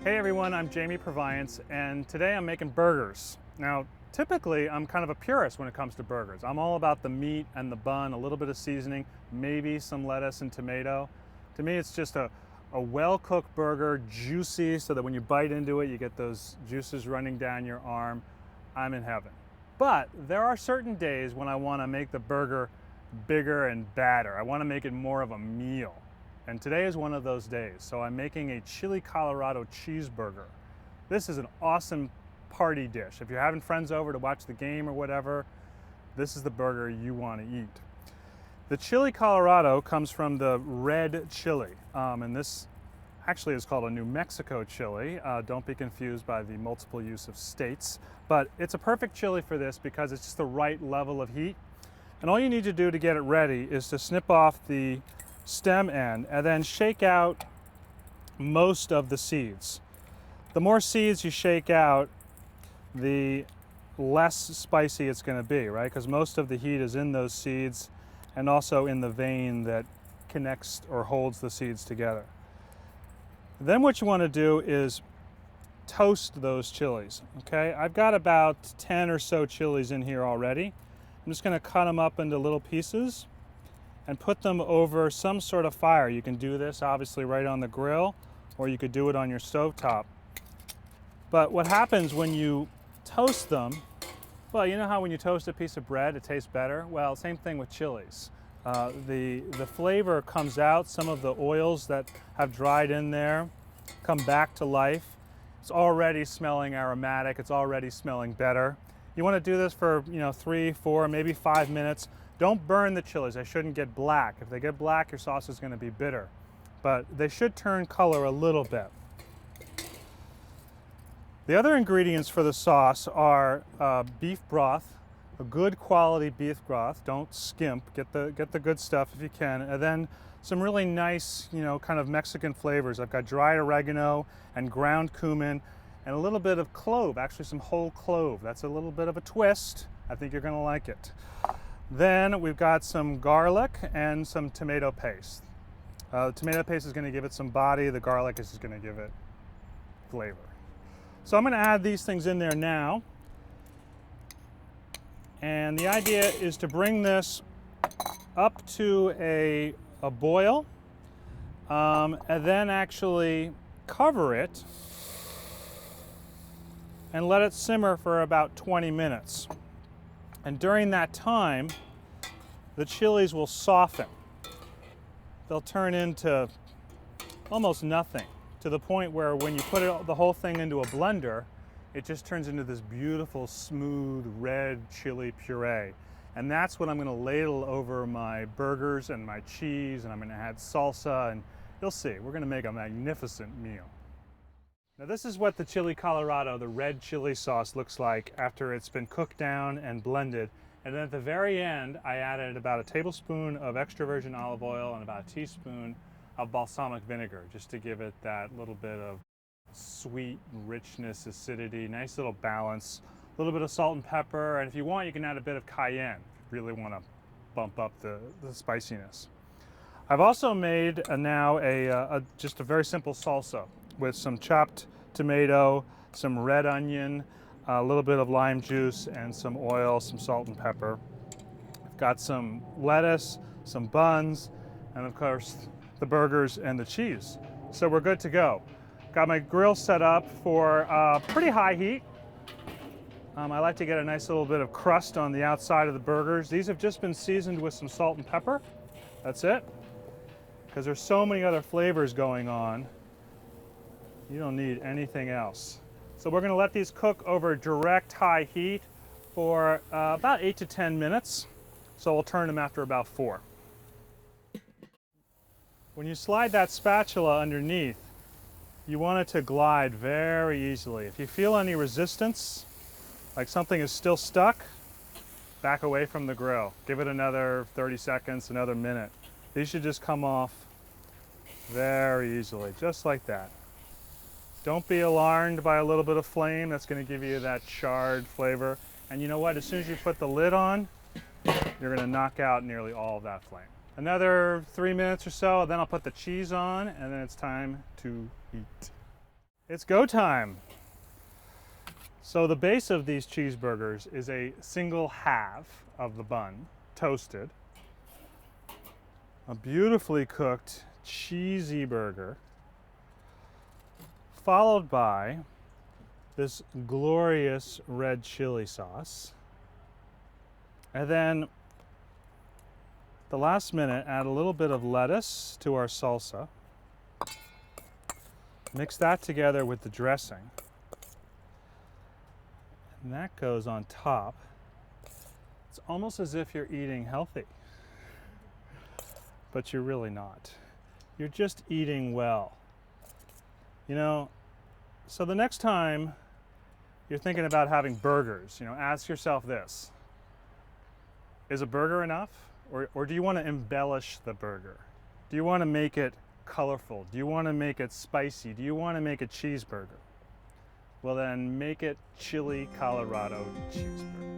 Hey everyone, I'm Jamie Proviance, and today I'm making burgers. Now, typically I'm kind of a purist when it comes to burgers. I'm all about the meat and the bun, a little bit of seasoning, maybe some lettuce and tomato. To me, it's just a well-cooked burger, juicy, so that when you bite into it, you get those juices running down your arm. I'm in heaven. But there are certain days when I want to make the burger bigger and badder. I want to make it more of a meal. And today is one of those days. So I'm making a Chile, Colorado cheeseburger. This is an awesome party dish. If you're having friends over to watch the game or whatever, this is the burger you want to eat. The Chile, Colorado comes from the red chili. And this actually is called a New Mexico chili. Don't be confused by the multiple use of states. But it's a perfect chili for this because it's just the right level of heat. And all you need to do to get it ready is to snip off the stem end and then shake out most of the seeds. The more seeds you shake out, the less spicy it's going to be, right? Because most of the heat is in those seeds and also in the vein that connects or holds the seeds together. Then what you want to do is toast those chilies, okay? I've got about 10 or so chilies in here already. I'm just going to cut them up into little pieces and put them over some sort of fire. You can do this obviously right on the grill, or you could do it on your stovetop. But what happens when you toast them, well, you know how when you toast a piece of bread, it tastes better? Well, same thing with chilies. The flavor comes out, some of the oils that have dried in there come back to life. It's already smelling aromatic, it's already smelling better. You want to do this for 3, 4, maybe 5 minutes. Don't burn the chilies, they shouldn't get black. If they get black, your sauce is going to be bitter. But they should turn color a little bit. The other ingredients for the sauce are beef broth, a good quality beef broth. Don't skimp, get the good stuff if you can. And then some really nice, kind of Mexican flavors. I've got dried oregano and ground cumin and a little bit of clove, actually some whole clove. That's a little bit of a twist. I think you're going to like it. Then we've got some garlic and some tomato paste. The tomato paste is going to give it some body. The garlic is just going to give it flavor. So I'm going to add these things in there now. And the idea is to bring this up to a boil and then actually cover it and let it simmer for about 20 minutes. And during that time, the chilies will soften. They'll turn into almost nothing, to the point where when you put the whole thing into a blender, it just turns into this beautiful, smooth, red chili puree. And that's what I'm going to ladle over my burgers and my cheese, and I'm going to add salsa, and you'll see, we're going to make a magnificent meal. Now this is what the Chile Colorado, the red chili sauce, looks like after it's been cooked down and blended. And then at the very end, I added about a tablespoon of extra virgin olive oil and about a teaspoon of balsamic vinegar, just to give it that little bit of sweet richness, acidity, nice little balance. A little bit of salt and pepper, and if you want, you can add a bit of cayenne if you really want to bump up the spiciness. I've also made now just a very simple salsa with some chopped tomato, some red onion, a little bit of lime juice, and some oil, some salt and pepper. I've got some lettuce, some buns, and of course the burgers and the cheese. So we're good to go. Got my grill set up for pretty high heat. I like to get a nice little bit of crust on the outside of the burgers. These have just been seasoned with some salt and pepper. That's it. Because there's so many other flavors going on, you don't need anything else. So we're going to let these cook over direct high heat for about 8 to 10 minutes. So we'll turn them after about 4. When you slide that spatula underneath, you want it to glide very easily. If you feel any resistance, like something is still stuck, back away from the grill. Give it another 30 seconds, another minute. These should just come off very easily, just like that. Don't be alarmed by a little bit of flame. That's going to give you that charred flavor. And you know what? As soon as you put the lid on, you're going to knock out nearly all of that flame. Another 3 minutes or so, then I'll put the cheese on, and then it's time to eat. It's go time. So the base of these cheeseburgers is a single half of the bun, toasted. A beautifully cooked cheesy burger, followed by this glorious red chili sauce. And then the last minute, add a little bit of lettuce to our salsa. Mix that together with the dressing. And that goes on top. It's almost as if you're eating healthy, but you're really not. You're just eating well. You know, so the next time you're thinking about having burgers, ask yourself this: is a burger enough? Or do you want to embellish the burger? Do you want to make it colorful? Do you want to make it spicy? Do you want to make a cheeseburger? Well then, make it Chili Colorado cheeseburger.